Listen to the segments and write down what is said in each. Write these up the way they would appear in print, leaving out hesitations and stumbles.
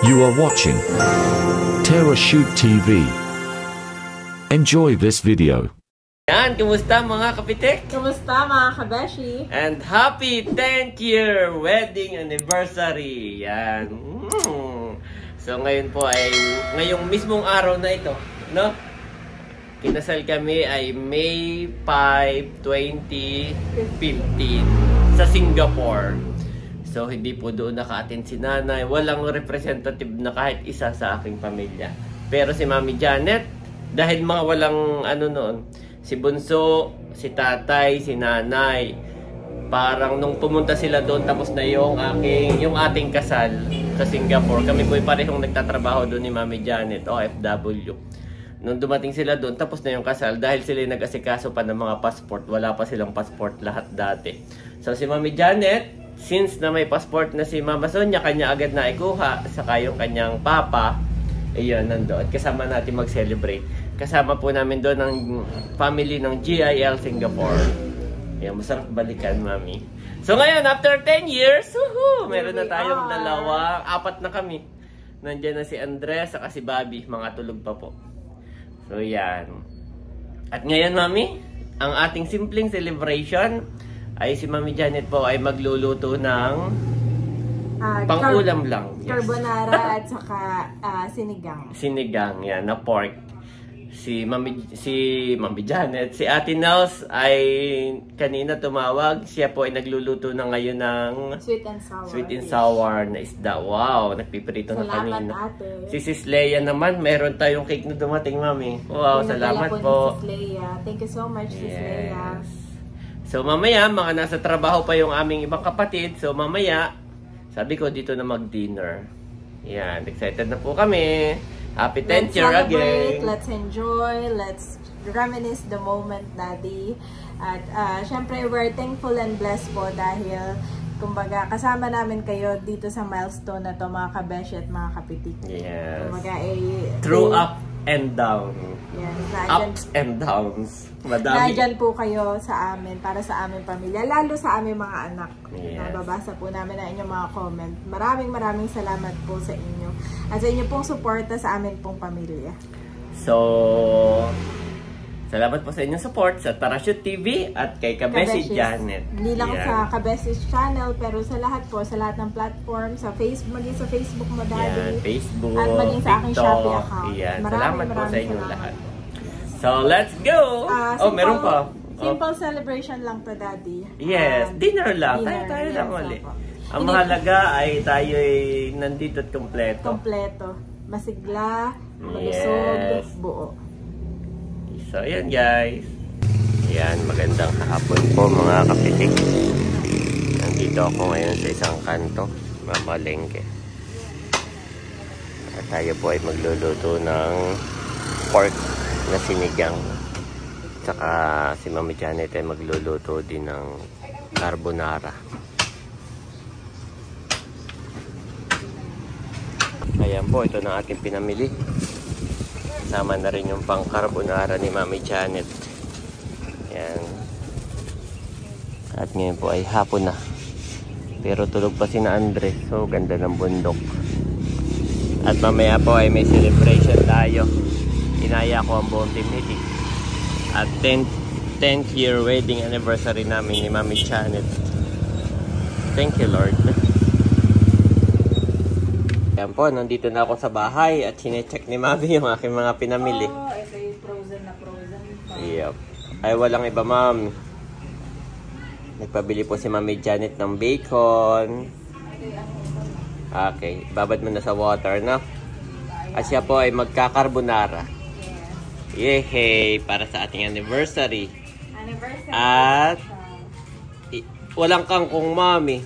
You are watching Terrashoot TV. Enjoy this video. Yan, kumusta mga kapitik? Kumusta mga kabeshi? And happy 10th year wedding anniversary. Yan. So ngayon po ay ngayong mismong araw na ito, no? Kinasal kami ay May 5, 2015 sa Singapore. So hindi po doon naka-attend si nanay. Walang representative na kahit isa sa aking pamilya. Pero si Mami Janet, dahil mga walang ano noon, si Bunso, si tatay, si nanay, parang nung pumunta sila doon tapos na yung ating kasal sa Singapore. Kami po parehong nagtatrabaho doon ni Mami Janet, OFW. Nung dumating sila doon, tapos na yung kasal dahil sila nag-asikaso pa ng mga passport. Wala pa silang passport lahat dati. So si Mami Janet, since na may passport na si Mama Sonia, kanya agad na ikuha, saka yung kanyang papa, ayun, nandoon. Kasama natin mag-celebrate. Kasama po namin doon ang family ng GIL Singapore. Ayan, masarap balikan, Mami. So ngayon, after 10 years, meron na tayong apat na kami. Nandiyan na si Andres, saka si Bobby, mga tulog pa po. So yan. At ngayon, Mami, ang ating simpleng celebration ay si Mami Janet po ay magluluto ng pang-ulam lang. Yes. Carbonara at saka sinigang. Sinigang, yan, na pork. Si Mami Janet, si Ate Nels ay kanina tumawag. Siya po ay nagluluto na ngayon ng sweet and sour. Sweet and sour na isda. Wow, nagpipirito na kanina. Ate. Si Sis Leia naman, meron tayong cake na dumating, Mami. Wow, salamat po. Sis Leia. Thank you so much, Sis Leia. So mamaya, mga nasa trabaho pa yung aming ibang kapatid. So mamaya, sabi ko dito na mag-dinner. Yan, excited na po kami. Happy 10th year again. Let's enjoy, let's reminisce the moment, Daddy. At syempre, we're thankful and blessed po dahil kumbaga kasama namin kayo dito sa milestone na to, mga kabeshi at mga kapitik. Yes. Kumbaga, through up and down. Yes, ups and downs. Madami. Nandyan po kayo sa amin, para sa aming pamilya, lalo sa aming mga anak. Yes. Nababasa po namin ang inyong mga comment. Maraming salamat po sa inyo. At sa inyo pong suporta sa amin pong pamilya. So, salamat po sa inyong support sa Terrashoot TV at kay Kabeshi Janet. Hindi lang sa Kabeshi channel, pero sa lahat po, sa lahat ng platform, sa Facebook, maging sa Facebook mo, Daddy. Yan, Facebook, at maging sa aking Shopee account. Yan, salamat po sa inyong lahat. So, let's go! Meron pa. Simple celebration lang to, Daddy. Yes, dinner lang. Tayo lang ulit. Ang mahalaga ay tayo nandito at kompleto. Kompleto. Masigla, malusog, buo. So, ayan guys. Ayan, magandang hapon po mga kapitik. Nandito ako ngayon sa isang kanto, mamalengke. At tayo po ay magluluto ng pork na sinigang. Saka si Mami Janet ay magluluto din ng carbonara. Ayan po, ito na ating pinamili. Sama na rin yung pang carbonara ni Mami Janet. Ayan. At ngayon po ay hapon na. Pero tulog pa si na Andres. So ganda ng bundok. At mamaya po ay may celebration tayo. Inaya ko ang buong team niti. At 10th year wedding anniversary namin ni Mami Janet. Thank you, Lord. Yan po, nandito na ako sa bahay at sinecheck ni Mami yung aking mga pinamili. Ito yung frozen na frozen pa. Yep. Ay, walang iba, Ma'am. Nagpabili po si Mami Janet ng bacon. Okay, babad mo na sa water, no? At siya po ay magkakarbonara. Yehey! Para sa ating anniversary. At walang kangkong, Mami.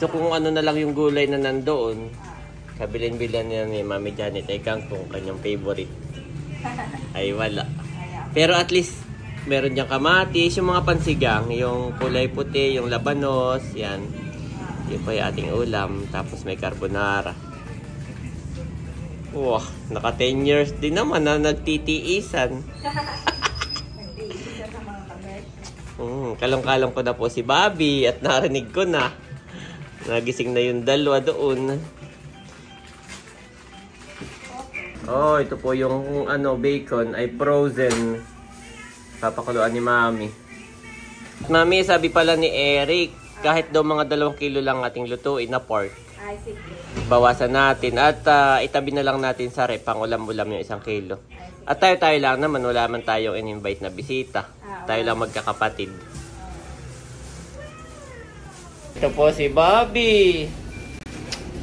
So kung ano na lang yung gulay na nandoon, kabilin-bilan niya ni Mami Janet ay kangkong, kanyang favorite. Ay wala. Pero at least meron diyang kamatis, yung mga pansigang, yung kulay puti, yung labanos, yan. Yun po yung ating ulam. Tapos may carbonara. Wow, naka 10 years din naman na nagtitiisan. Nagtitiisan sa mga kabeshi. Kalong-kalong ko na po si Bobby at narinig ko na. Nagising na yung dalawa doon. Oh, ito po yung bacon ay frozen. Papakuluan ni Mami. Mami, sabi pala ni Eric, kahit daw mga 2 kilo lang ating lutuin na pork. Ay, sige. Bawasan natin at itabi na lang natin sa rep, pang ulam-ulam yung 1 kilo. At tayo lang naman, wala man tayong in-invite na bisita. Tayo lang magkakapatid. Ito po si Bobby.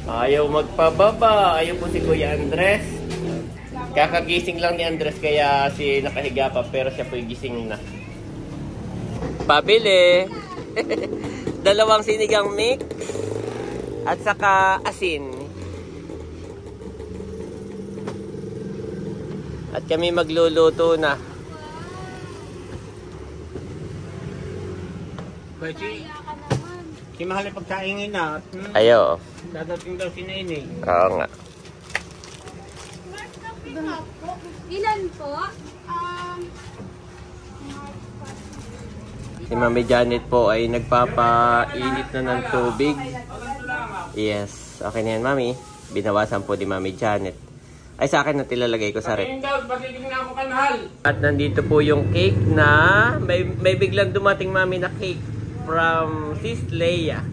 Ayaw magpababa. Ayaw po si Kuya Andres. Kakagising lang ni Andres kaya si nakahiga pa pero siya po gising na. Pabili. 2 sinigang mix at saka asin. At kami magluluto na. Kasi, si mahal na pagkaingin na. Ayo. Dadating daw si Nene. Oo nga. Ilan po? Si Mami Janet po ay nagpapainit na ng tubig. Yes. Okay na yan, Mami. Binawasan po ni Mami Janet. Ay, sa akin na tilalagay ko sa rep. At nandito po yung cake na may biglang dumating, Mami, na cake from Sis Leia.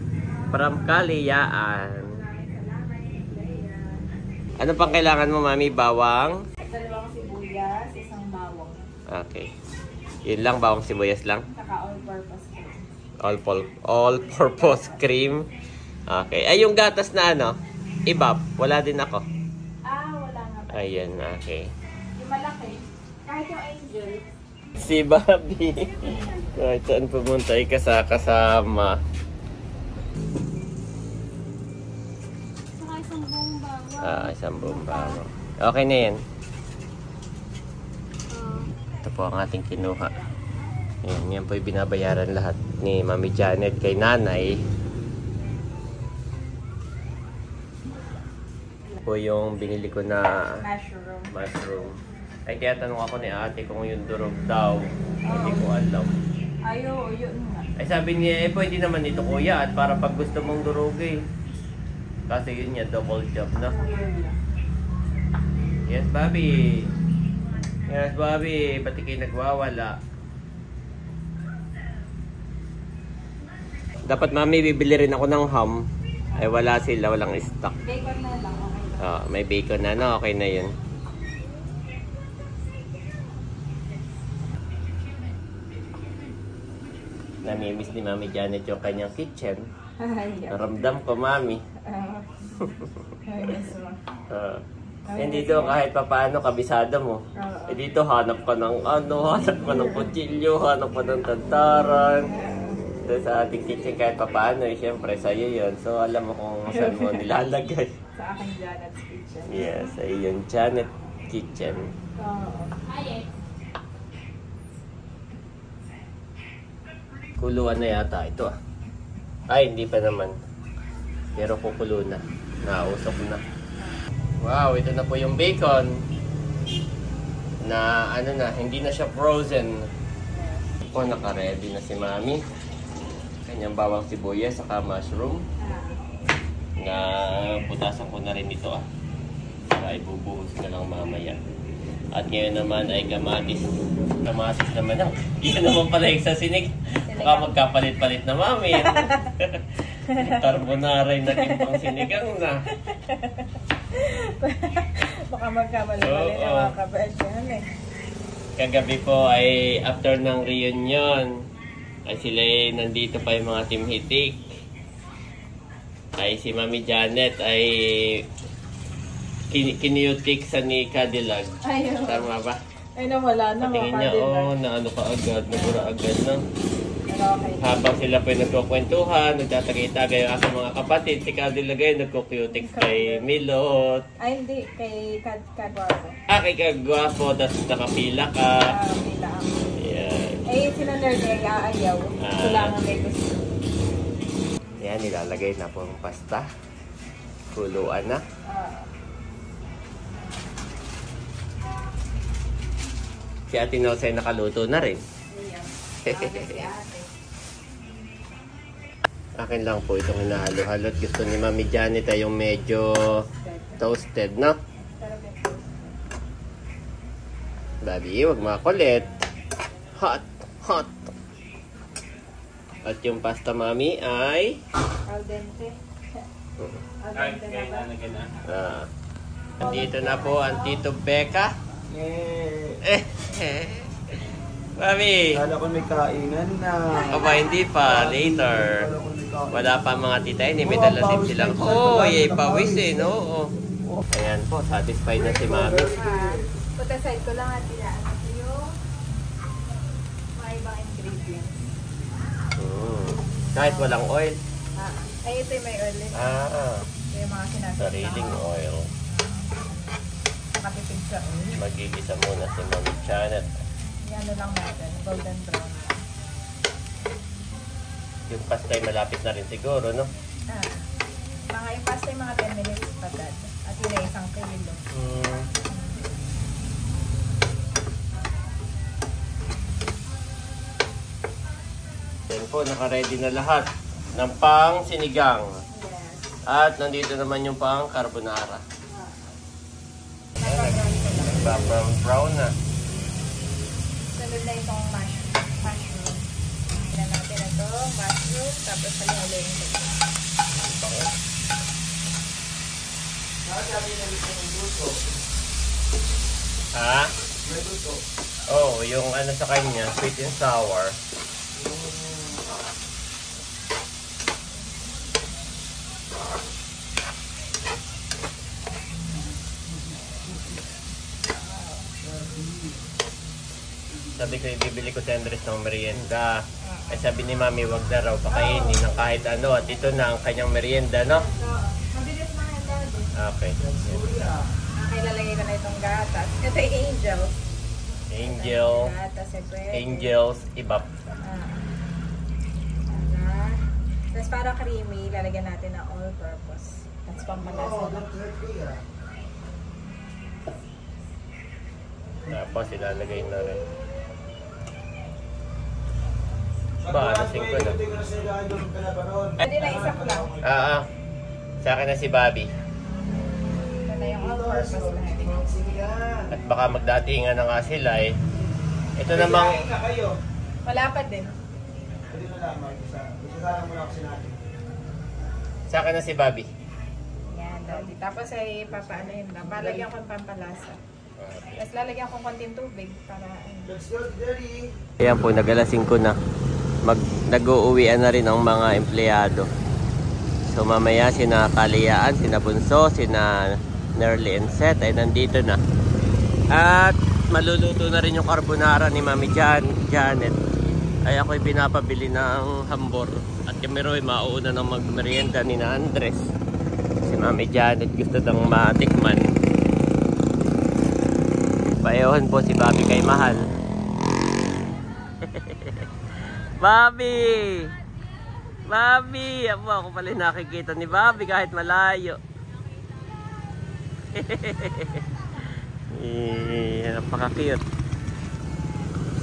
From Kalayaan. Ano pang kailangan mo, Mami? Bawang? 2 sibuyas, 1 bawang. Okay. Yun lang, bawang sibuyas lang. Saka all-purpose cream. All-purpose cream. Okay. Ay, yung gatas na ibab. Wala din ako. Wala nga ba? Ayan, okay. Yung malaki. Kahit yung angel. Si Bobby. Kahit saan pumunta ay kasama. Saka isang buong bawang. Isang buong bawang. Okay na yan. Ito po ang ating kinuha. Yan po yung binabayaran lahat ni Mami Janet kay Nanay. Po yung binili ko na mushroom. Ay, kaya tanong ako ni ate kung yung durog daw. Hindi ko alam. Yun nga. Ay, sabi niya, pwede naman ito, kuya. At para pag gusto mong durog Kasi yun niya, double job na. Yes, Bobby. Yes, Bobby. Pati kayo nagwawala. Dapat, Mami, bibili rin ako ng ham. Ay, wala sila. Walang stock. Bacon na lang. Okay. May bacon na, no? Okay na yun. Namimiss ni Mami Janet yung kanyang kitchen. Naramdam ko, Mami. Hindi doon kahit papaano kabisado mo. Dito hanap ka ng hanap ka ng kutsilyo, hanap ka ng tantaran. Doon sa ating kitchen kahit papaano, syempre sa'yo yun. So alam mo kung saan mo nilalagay. Sa aking Janet's kitchen. Yes, ayun, Janet Kitchen. Kuluan na yata ito Ay, hindi pa naman. Pero kukulo na. Nausok na. Wow, ito na po yung bacon. Na hindi na siya frozen. Po, naka-ready na si Mami. Kanyang bawang sibuyas, saka mushroom. Na putasan ko na rin ito Saka ibubuhos na lang mamaya. At ngayon naman ay kamatis. Kamatis naman Yun naman pala yung sa sinig. Baka magkapalit-palit na, Mami. Carbonara yung naging pang sinigang na. Baka magkamali-palit na mga kabasyan Kagabi po ay after ng reunion ay sila nandito pa yung mga Team Hitik. Ay si Mami Janet ay kiniyutik sa ni Cadillac. Tama ba? Ay, nawala na. Patingin niya, naano ka agad, nabura agad na. Okay. Habang sila po nagkukwentuhan, nagtatagay-tagay ang aking mga kapatid, si Cadillac ay nagkukyutik kay Milot. Ay, hindi. Kay Kagwapo. Kay Kagwapo, tapos nakapila ka. Pila ako. Yan. Sila nerd ay aayaw. Kailangan may gusto. Yan, nilalagay na po ang pasta. Kuluan na. Si Ate Nosay nakaluto na rin. Akin lang po itong hinahalo-halo at gusto ni Mami Janet ay yung medyo toasted, no? Babi, huwag makulit. Hot, hot. At yung pasta mami ay... Al dente. Al dente na ba? Andito na po ang Tito Becca. Mami! Kala ko may kainan na. Aba, hindi pa. Later. Wala pa mga tita. Hindi may dala din silang. Oh, yay, pawis eh, no? Ayan po, satisfied na si mami. Put aside ko lang at ilaan ko yung mga ibang ingredients. Kahit walang oil. Ay, ito yung may oil. Ito yung mga sinasabi. Sariling oil. Makatipid sa oil. Magigisa muna si Mami Janet. Yan lang natin, golden brown. Yung pastay malapit na rin siguro, no? Mga yung pasta yung mga 10 minutes pa dad. At yun ay 1 kilo. Yan po, naka-ready na lahat ng pang sinigang. Yes. At nandito naman yung pang carbonara. Brown na. Sunod na itong mushroom. Tignan natin ito, mushroom, tapos halo-halo yung ito. Ha? Oh, yung ano sa kanya, sweet and sour. Sabi ko, ibibili ko si Andres ng merienda. Ay sabi ni Mami, wag na raw pakainin ng kahit ano. At ito na ang kanyang merienda, no? Mabilis na yung dad. Okay. Okay, lalagay ko na itong gatas. Ito yung angel. Angel. Gatas, ito. Angels, ibap. Tapos para creamy, lalagyan natin ng all-purpose. That's pampalasa. Tapos ilalagay na rin. Ba, alasing ko na. Pwede na isa lang. Sa akin na si Bobby. Ito na yung all-purpose na. At baka magdatingan na nga sila eh. Ito namang... Wala pa din. Sa akin na si Bobby. Yan, daddy. Tapos ay papaano yun lang. Palagyan ko ng pampalasa. Tapos lalagyan ko konting tubig para... Ayan po, nagalasing ko na. Nag-uuwian na rin ang mga empleyado. So mamaya sina Kaliyaan, sina Bunso, sina Nerly and Seth ay nandito na. At maluluto na rin yung carbonara ni Mami Janet. Ay ako'y pinapabili ng hambor. At kami ro'y mauuna ng magmerienda ni na Andres. Si Mami Janet gusto nang matikman. Paewan po si Bobby kay Mahal. Bobby! Bobby! Ako pala nakikita ni Bobby kahit malayo. Napaka-cute.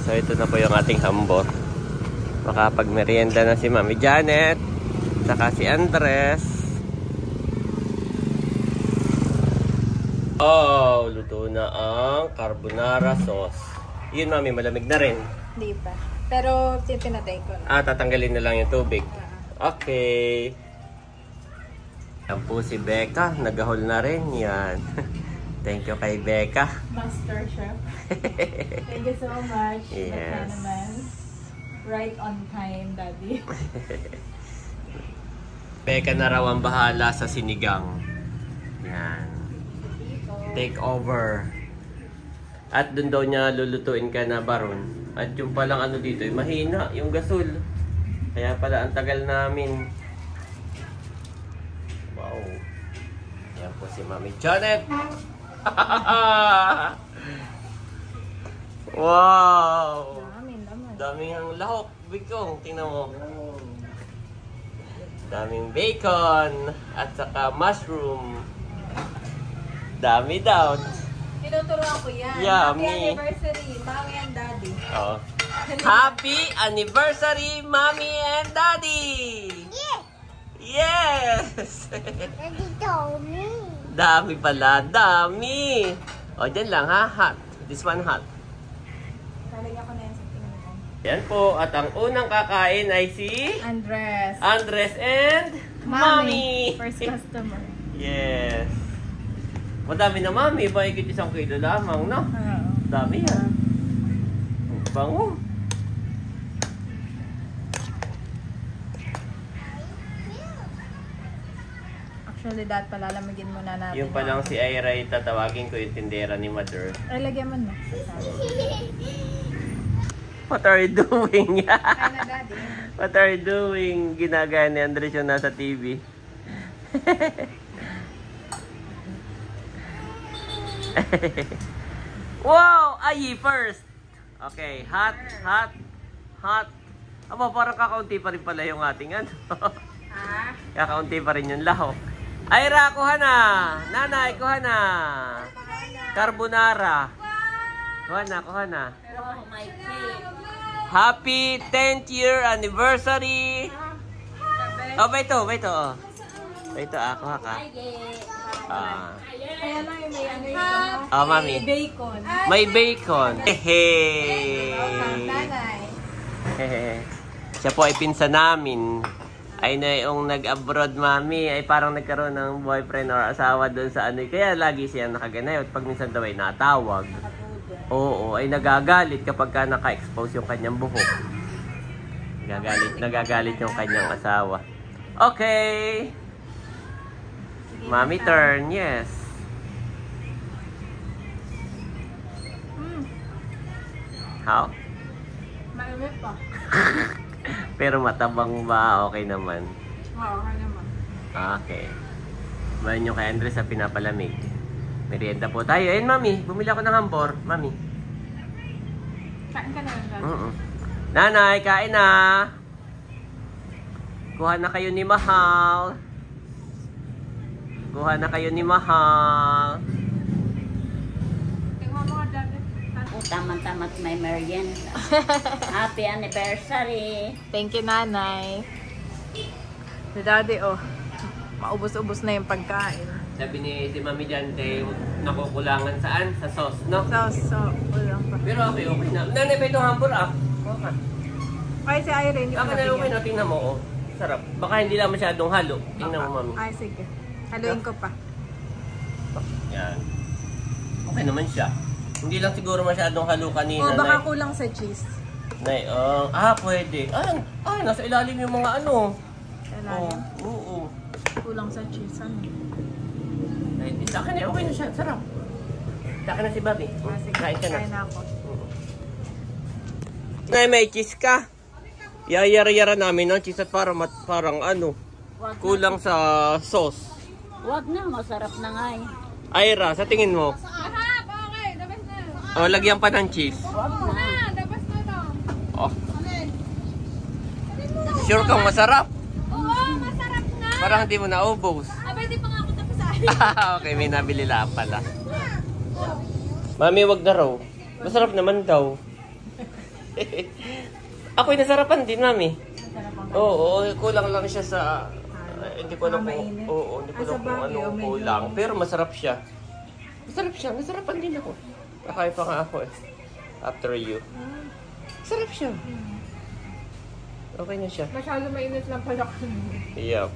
So ito na po yung ating hambor. Makapag-merienda na si Mami Janet. Saka si Andres. Oh, luto na ang carbonara sauce. Yun Mami, malamig na rin. Hindi pa. Pero pinatay ko na. Tatanggalin na lang yung tubig. Okay. Yan po si Becca. Nagahol na rin. Yan. Thank you kay Becca. Master Chef. Thank you so much. Yes. Right on time, Daddy. Becca na raw ang bahala sa sinigang. Yan. Take over. At dun daw niya lulutuin ka na baron. At yung palang ano dito, mahina yung gasol. Kaya pala ang tagal namin. Wow. Yan po si Mami Janet. Wow. Daming ang lahok. Bigong, tingnan mo. Daming bacon. At saka mushroom. Dami daw. Tinuturuan ko yan. Yummy. Happy anniversary, Mommy and Daddy. Oh. Happy anniversary, Mommy and Daddy! Yes! Daddy told me. Dami pala, dami! O, dyan lang ha, hot. This one hot. Lalagyan ko na yan sa tingin ko. Yan po. At ang unang kakain ay si Andres. Andres and Mami. First customer. Yes. Madami na Mami. Mahigit 1 kilo lamang, no? Oo. Dami yan. Ang bango. Actually, dahil palalamigin muna natin. Yung pa lang si Ira, tatawagin ko yung tindera ni Mother. Ay, lagyan mo na. What are you doing? Kaya na, Daddy. What are you doing? Ginagaya ni Andres yung nasa TV. Wow! Ay, first! Okay, hot. Aba, parang kakaunti pa rin pala yung ating ano. Ha? Kakaunti pa rin yung lahok. Ira, kuha na! Nanay, kuha na! Carbonara. Kuha na. Oh, my cake. Happy 10th year anniversary! Oh, ba ito? Oh. Ito, kuha ka. Kaya lang yung may ano yung Oh, Mami. bacon. May bacon. Hehe. Nanay. Siya po ay pinsan namin. Ay na yung nag-abroad, Mami, ay parang nagkaroon ng boyfriend or asawa doon sa ano. Kaya lagi siya nakaganayot. Pag minsan daw ay natawag. Oo, ay nagagalit kapag ka naka-expose yung kanyang buhok. Nagagalit yung kanyang asawa. Okay. Mami turn, yes. How? Mainit pa. Pero matabang ba? Okay naman. Oo, okay naman. Okay. Mayan yung kay Andres sa pinapalamig. Merienda po tayo. Ayun, Mami. Bumili ako ng hambor. Mami. Kain ka na lang, Daddy. Nanay, kain na. Kuha na kayo ni Mahal. Tingnan mo ka, Daddy. Tama-tama't may merienda. Happy anniversary. Thank you, Nanay. Si Daddy, maubos-ubos na yung pagkain. Sabi ni Mami dyan, nakukulangan saan? Sa sauce, no? So, ulang pa. Pero okay na. Nanay, pa itong hambor, Kuha ka. Ay, si Irene, hindi ko Okay na, okay na. Tingnan mo, Sarap. Baka hindi lang masyadong halo. Tingnan mo, Mami. Ay, sige. Haluin ko pa. Yan. Okay naman siya. Hindi lang siguro masyadong halo kanina. Baka kulang sa cheese. Nay, pwede. Nasa ilalim yung mga ano. Kailangan. Oo. Kulang sa cheese. Ano? Ay, sa akin okay na siya. Sarap. Sa akin na si Bobby. Sige, Kain ka na. kain na ako. Nay, may cheese ka. Yayara-yara namin ng cheese at parang ano. Kulang sa sauce. Wag na, masarap na nga eh. Ira, sa tingin mo? Okay. Dabas na. Lagyan pa ng cheese. Wag na. Dabas na to. Sure kang masarap? Oo, masarap na. Parang hindi mo naubos. Pwede pa nga ako tapos sa Okay, may nabili lang pala. Mami, wag na raw. Masarap naman daw. Ako'y nasarapan din, Mami. Oo, kulang lang siya sa... hindi ko alam kung... hindi ko alam kung anong kulang. Pero masarap siya. Nasarapan din ako. Kakain pa nga ako eh. After you. Masarap siya. Okay na siya. Masyado mainit lang pala ko. Yup.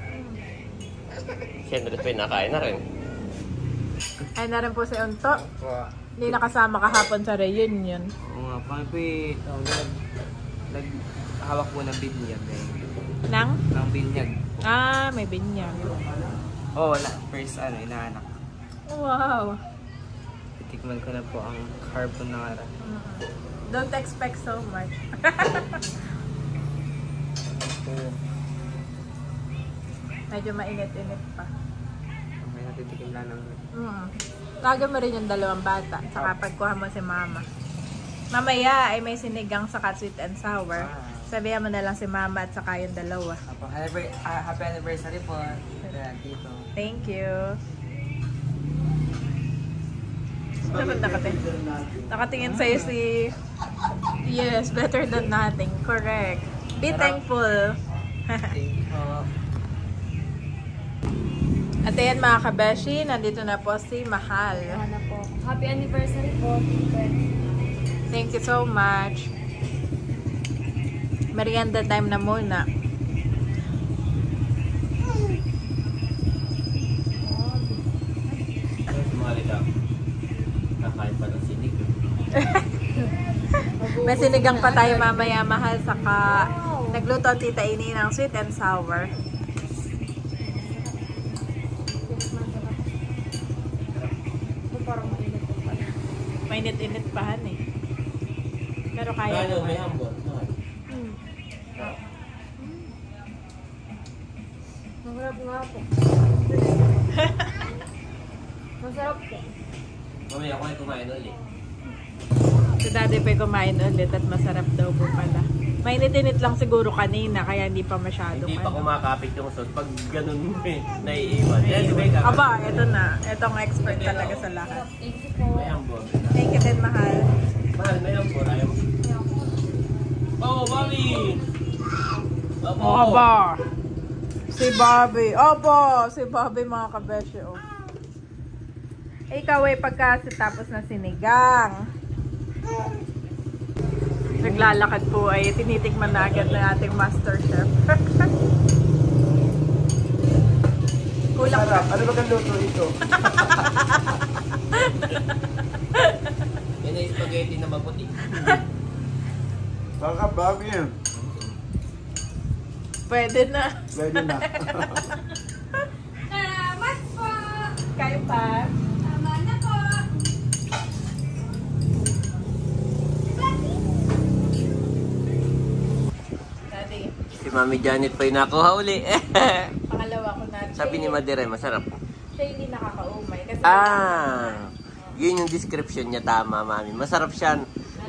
Siyempre, nakain na rin. Ay na rin po si Unto. Hindi nakasama kahapon sa reunion. Oo nga, naghawak po ng binyag. Ng binyag. May binyag. Wala. First, inaanak. Wow. Tikman ko na po ang carbonara. Don't expect so much. Medyo mainit-init pa. Okay, natitikim lang ng... Taga mo rin yung 2 bata. Saka pagkuha mo si Mama. Mamaya ay may sinigang sa sweet and sour. Sabihan mo na lang si Mama at saka yung 2. Happy anniversary po. Dito. Thank you. Dapat nakatingin sa'yo si... Yes, better than nothing. Correct. Be thankful. At ayan mga kabeshi, nandito na po si Mahal. Ano po. Happy anniversary po. Thank you so much. Merienda time na muna. Kakain pa ng sinig. May sinigang pa tayo mamaya, mahal. Saka nagluto ang Tita Ini ng sweet and sour. Mainit-init pa han eh. Pero kaya Ano, may naman. hambon? Masarap nga po. Masarap po. Mamaya ako ay kumain ulit. Si Daddy pa kumain ulit at masarap daw po pala. Mainit-init lang siguro kanina kaya hindi pa masyadong Hindi pa kumakapit yung sauce. Pag ganun mo eh, naiiwan. Anyway, Aba, ito na. Ito ang expert talaga sa lahat. Thank you po. may hambon. Thank you din, mahal. Mahal, may hambon. Ayaw mo. Oh, Bobby! Opo! Aba! Si Bobby. Opo! Si Bobby mga kabesyo. Oh. Ikaw ay pagkatapos na sinigang. Naglalakad po ay tinitikman na agad ng ating master chef. Kulang pa. Ano ba kang luto ito? Yan ay spaghetti na maputi. Baka bago yan. Pwede na. Pwede na. Salamat po. Kayo pa. Tama na po. Daddy, Si Mami Janet pa yung nakuha uli. pangalawa ko na. Sabi ni Madire, masarap. Siya hindi nakakaumay. Kasi Yun yung description niya, tama, Mami. Masarap siya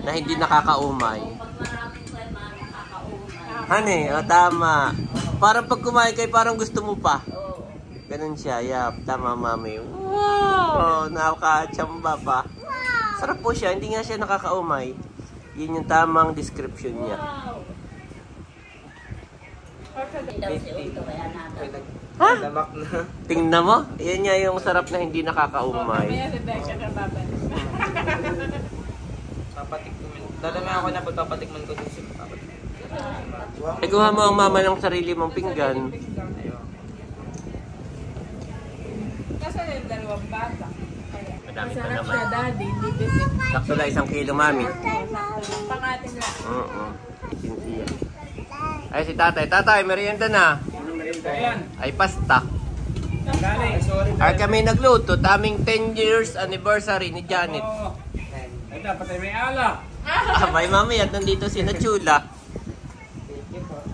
na hindi nakakaumay. Pag maraming kayo, makakaumay. Hane, tama. Parang pag kumain kayo, parang gusto mo pa. Oo. Ganun siya, tama, Mami. Wow! Nakakachamba pa. Sarap po siya, hindi nga siya nakakaumay. Yun yung tamang description niya. Wow. Hindi daw si Uto, kaya natin. Ha? Tingnan mo, yan nga yung sarap na hindi nakakaumay. Mamaya si Becca na babalik. Papatikman. Dadami ako na pagpapatikman ko din si Papa. Ikuha mo ang mama ng sarili mong pinggan. Kasi yung dalawang bata. Madami pa Masarap naman. siya, Daddy. Hindi bisit. Sakto na 1 kilo, Mami. Pangatin lang. Oo. Cynthia. Ay, si tatay. Tatay, merienda na. Ayan. Ay, pasta. Galing. Sorry. Ay, kami nagluto. Taming 10 years anniversary ni Janet. Oo. Ay, dapat ay may ala. Abay, Mami, at nandito si Nachula.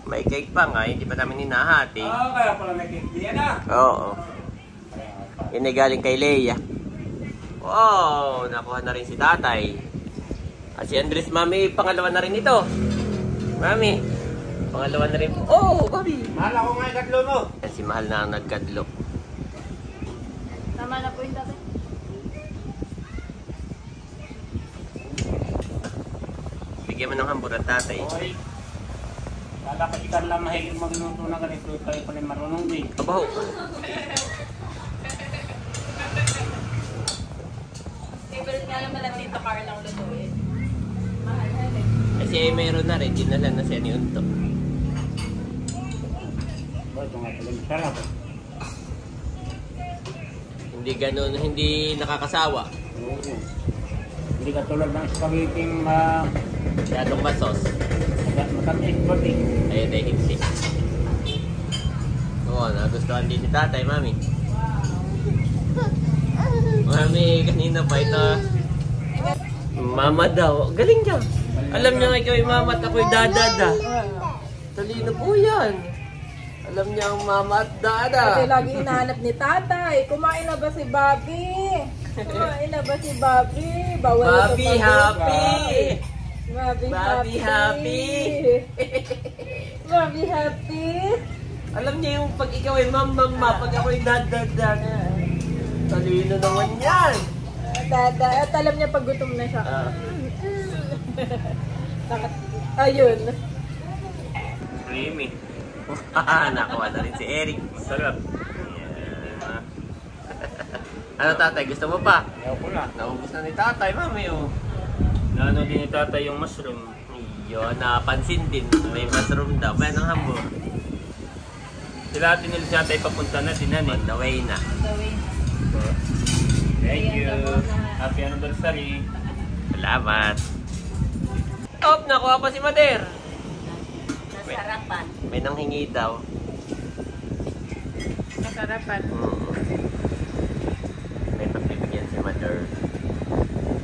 May cake pa nga, hindi pa namin hinahati. Oo, kaya pala may cake diyan ah. Oo. Yan ay galing kay Leia. Wow, nakuha na rin si tatay. At si Andres, Mami, pangalawa na rin ito. Mami, pangalawa na rin. Oh, Mami. Mahal ako nga yung katlo mo. Si Mahal na ang nagkadlo. Tama na po yung tatay. Bigyan mo ng hambur ang tatay. Okay. Kala ko ikan lang mahilig magluto na ganito. Kayo pala marunong din. Abaho. Favorite nga naman ang Tito Carl ang lutuin. Mahal na rin. Kasi mayroon na rin, dinala na siya ni Unto. Ba, ito nga pala masarap. Hindi ganun, hindi nakakasawa. Oo. Hindi ka tulad ng spaghetti Masyadong masos. matamis ba din. Ayun ay hindi. Oo, nagustuhan din ni tatay, Mami. Mami, kanina pa ito. Mama daw. Galing niya. Alam niya nga ikaw yung mama at ako'y dadada. Talino po yan. Alam niya ang mama at dada. Kasi lagi hinahanap ni tatay. Kumain na ba si Bobby? Kumain na ba si Bobby? Bawal ito Bobby pag- happy! Bobby Bobby happy! Bobby happy! Alam niya yung pag ikaw ay mama, pag ako'y dadada. Talino naman yan. Dada, at alam niya pag gutom na siya. Ah. Ayun. Creamy. Nakuha na rin si Eric. Sarap. Yeah. Ano tatay, gusto mo pa? Ayaw ko na. Naubos na ni tatay, Mami. Oh. Naano din ni tatay yung mushroom. Yun, napansin din. May mushroom daw. Bayan ang hambor. Sila atin nila siya tayo papunta na din On the way na. Thank you. Happy anniversary. Salamat. Top, nakuha pa si Mader. Nasarapan. May nanghingi daw. Masarapan. May pagbibigyan si Mader.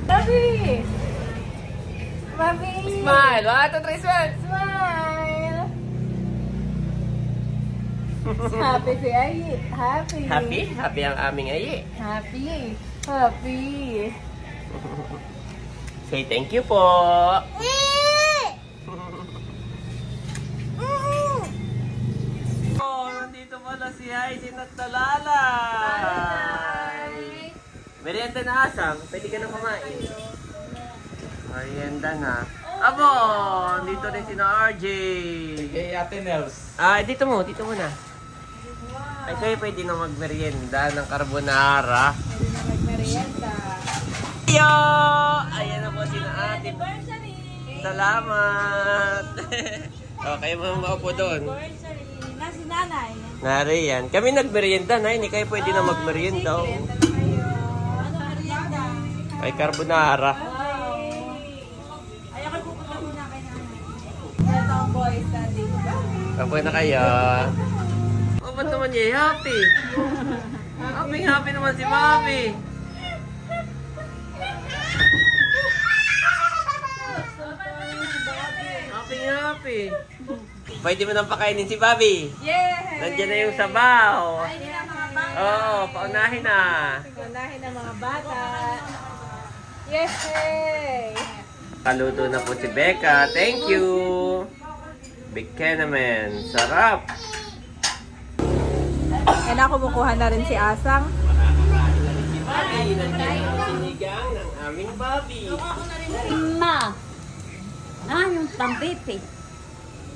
Mami! Mami! Smile! 1, 2, 3, smile! Smile! Happy si Ayi. Happy. Happy? Happy ang aming ayi. Happy. Happy. Say thank you po. Oh, nandito pala si Hyacin at Talalay. Merienda na asang. Pwede ka na kumain. Merienda na. Abo! Dito rin si na RJ. Kay Ate Nels. Dito mo na. Ay, kayo pwede na magmerienda ng carbonara. Pwede na magmerienda. Yo! Ayan na po si na ate. Salamat! Okay, mga maupo doon. Na si nanay. Nariyan. Kami nagmerienda na, hindi kayo pwede na magmerienda. Oh. Ano merienda? Ay, carbonara. Ay, ako pupunta muna kay nanay. Ito ang boys daddy. Kapoy na kayo. Oh, ba't naman niya happy? Happy naman si Mami. Happy. Pwede mo nang pakainin si Bobby. Yay! Nandiyan na yung sabaw. Ay, hindi na mga bata. Oo, paunahin na. Unahin ng mga bata. Yay! Kaluto na po si Becca. Thank you. Big Kenaman. Sarap. Kaya na kumukuha na rin si Asang. Bobby, nandiyan ang sinigang ng aming Bobby. Ma! Yung pambipi.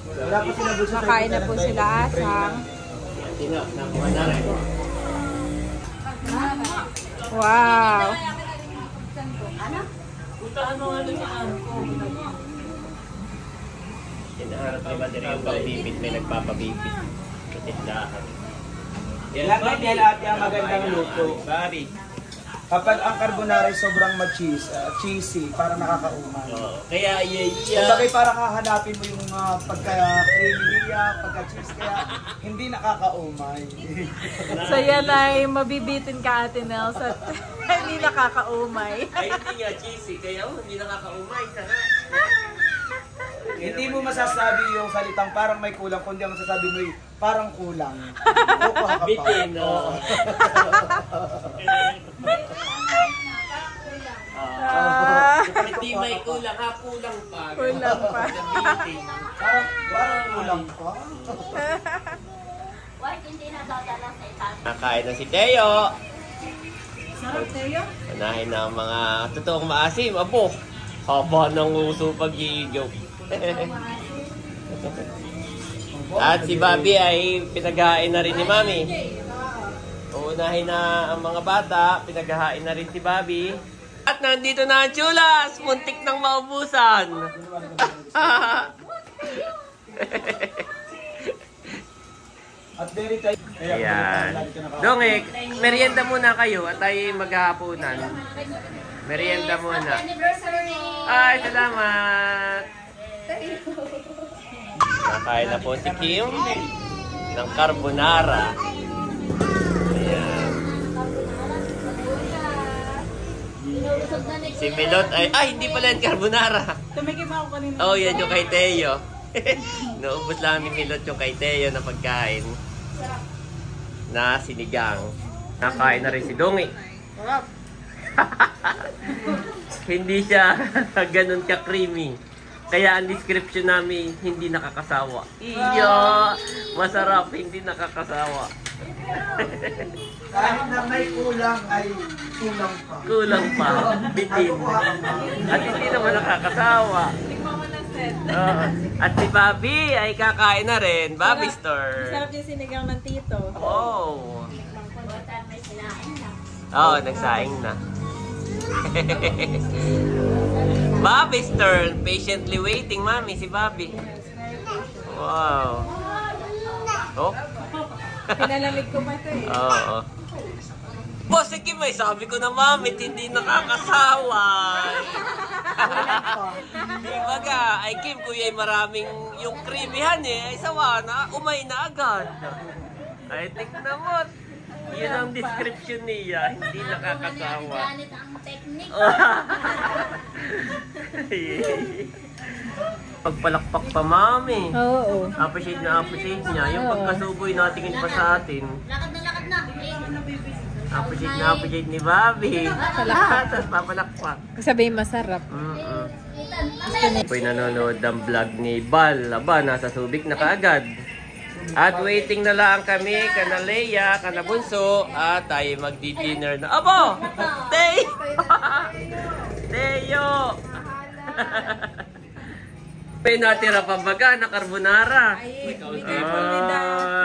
Makain na po sila Asang. Nakuha na rin. Wow! Hinaharap ni Madre yung pagbibit. May nagpapabibit. Katindahan. Yan yan ate ang magandang luto. Bobby. Kapag ang carbonara ay sobrang cheesy, para nakakaumay. Kaya Kung bagay parang hahanapin mo yung pagka-creamy niya, pagka-cheese, kaya hindi nakakaumay. So yan ay mabibitin ka Ate Nels at hindi nakakaumay. Ay, hindi nga cheesy. Kaya hindi nakakaumay. Sarap. Hindi mo masasabi yung salitang parang may kulang, kundi ang masasabi mo yung parang kulang. Kukuha ka pa. Bitin, no? Hindi may kulang ha, kulang pa. Kulang pa. Bitin. Parang kulang pa. Why hindi nadadala sa itaas? Nakain na si Teo. Sarap Teo. Unahin na ang mga totoong maasim. Apo, haba ng uso pag-iigaw. At si Bobby ay pinaghahain na rin ni Mami. Uunahin na ang mga bata, pinaghahain na rin si Bobby. At nandito na ang chulas! Muntik nang maubusan! At very tight. Ayan. Dongek, merienda muna kayo at tayo maghahaponan. Merienda muna. Ay, salamat! Nakain na po si Kim ng carbonara. Ayan. Si Milot ay hindi pala yung carbonara. Tumigim ako kanina. Oh, yan yung kay Teo. Naubos lang ni Milot yung kay Teo na pagkain. Na sinigang. Nakain na rin si Dongi. Hindi siya ganun ka-creamy. Kaya ang description namin, hindi nakakasawa. Iyo! Masarap, hindi nakakasawa. Kahit na may kulang ay kulang pa. Kulang pa. Bitin. At hindi naman nakakasawa. Tignan mo ng set. At si Bobby ay kakain na rin. Bobby Store. Sarap yung sinigang ng tito. Oh. May sinain na. Oo, nagsaing na. Bobby's turn. Patiently waiting, Mami, si Bobby. Wow. Oh. Pinalamig ko pa ito eh. Oo. Boss, sige, may sabi ko na, Mami, hindi nakakasawa. Baga, ay Kim, kuya, maraming yung creamyhan eh. Ay sawa na, umay na agad. Ay, tignan mo. Yun ang description niya, hindi nakakasawa. Ganit ang technique. Pagpalakpak pa, Mami. Oo. Appreciate niya. Yung pagkasuboy natingin pa sa atin. Lakad na. Appreciate ni Bobby. Tapos papalakpak. Sabihin masarap. Ako'y nanonood ng vlog ni Bal. Aba, nasa Subic na kaagad. At waiting na lang kami, kana Leia, kana Bunso, at tayo magdi-dinner na. Abo! Teo! May natira pa baga na carbonara.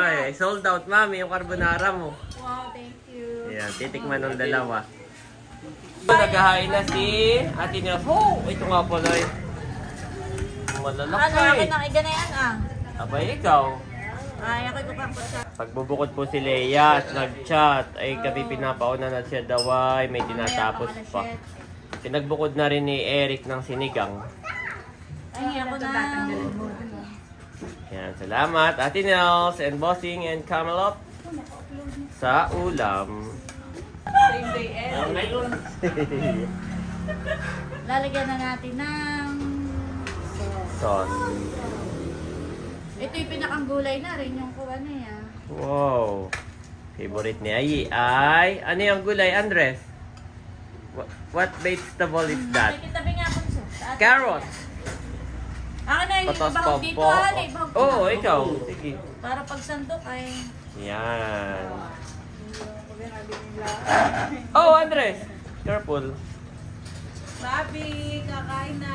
Ay, sold out, Mami, yung carbonara mo. Wow, thank you. Ayan, titikman ng dalawa. Naghahain na si Ate Nels. Oh, ito nga pala eh. Malalaki. nang iganayan Abay, ikaw. Ay, ako pa siya. Pagbubukod po si Leia at nag-chat, ay gabi pinapauna na siya daw ay may tinatapos pa. Pinagbukod na rin ni Eric ng sinigang. Ay, ako na. Yan, salamat Ate Nels and Bossing and Camelot sa ulam. Same day end. Lalagyan na natin ng Son. ito yung pinakang gulay na rin yung kuha niya. Wow. Favorite ni Ayi ay, ano yung gulay, Andres? What vegetable is that? Tabi nga po siya. Carrot. Ako na yung Patas ibang dito, po. ibang Oo, ikaw. Sige. para pag sandok ay Yan. Oh, Andres. Careful. Bobby, kakain na.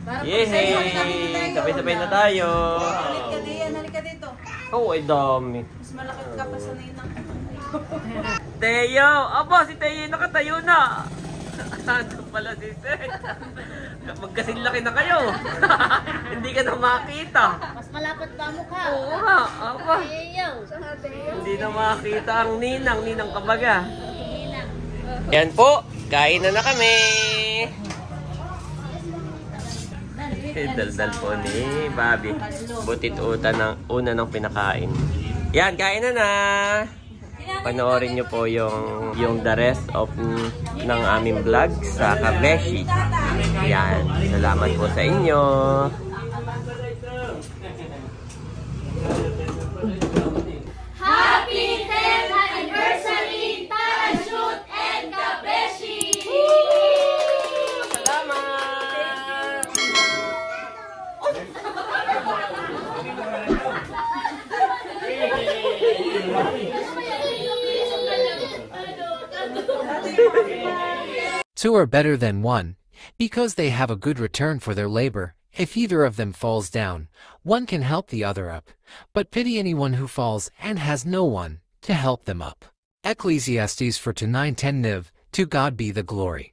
para Yehey! Sabay-sabay na tayo. Halika diyan, halika dito. Oh, ay dami. Mas malaki ka pa sa ninang. Teo! Aba, si Teo nakatayo na. Ano pala si Seth? Magkasing laki na kayo. Hindi ka na makita. mas malapit pa ang mukha. Oo nga, aba. Eyo. Hindi na makita ang ninang kabaga. Yan po, kain na kami. Daldal po ni Bobby. Butit una ng pinakain. Yan, kain na. Panoorin nyo po yung the rest of ng aming vlog sa Kabeshi. Yan, salamat po sa inyo. Happy 10th anniversary, Parachute and Kabeshi! Salamat! Two are better than one, because they have a good return for their labor. If either of them falls down, one can help the other up, but pity anyone who falls and has no one to help them up. Ecclesiastes 4:9-10 Niv, to God be the glory.